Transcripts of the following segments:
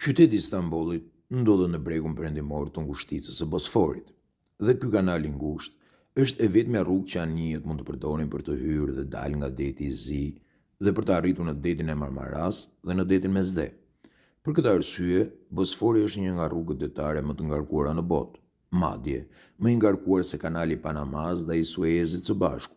Qyteti i Stambollit ndodhet në bregun perëndimor të ngushticës së Bosforit, dhe ky kanal i ngushtë është e vetmja rrugë që anijet mund të përdorin për të hyrë dhe dalë nga deti i Zi dhe për të arritur në detin e Marmaras dhe në detin Mesde. Për këtë arsye, Bosfori është një nga rrugët detare më të ngarkuara në botë, madje më i ngarkuar se kanali i Panamas dhe i Suezit së bashku.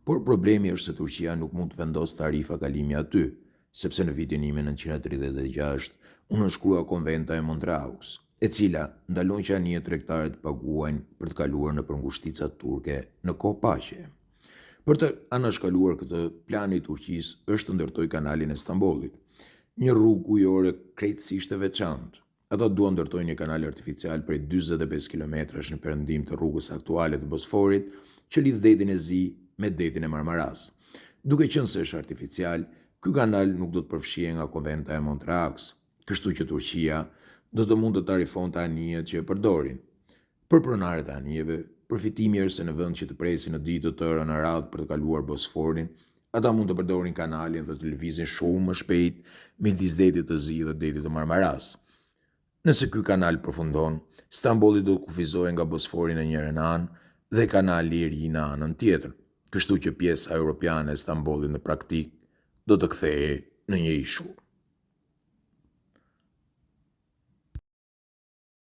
Por problemi është se Turqia nuk mund të vendosë tarifa kalimi aty, sepse në vitin 1936 u nënshkrua Konventa e Montreux, e cila ndalon që anijet tregtare të paguajnë për të kaluar në ngushticat turke në kohë paqe. Për të anashkaluar këtë, plani i Turqisë është të ndërtojë kanalin e Stambollit, një rrugë ujore krejtësisht e veçantë. Ata duan ndërtojnë një kanal artificial prej 45 kilometrash në perëndim të rrugës aktuale të Bosforit, që lidh detin e Zi me detin e Marmaras. Duke qenë se është artificial, ky kanal nuk do të përfshihet nga Konventa e Montreux, kështu që Turqia do të mund të tarifonte anijet që e përdorin. Për pronarët e anijeve, përfitimi është se në vend që të presin në ditë të tëra në radhë për të kaluar Bosforin, ata mund të përdorin kanalin dhe të lëvizin shumë më shpejt midis detit të Zi dhe detit të Marmaras. Nëse ky kanal përfundon, Stambolli do të kufizohej nga Bosfori në njërin anë dhe kanali i ri në anën tjetër, kështu që pjesa europiane e Stambollit në praktikë do të kthehej në një ishull.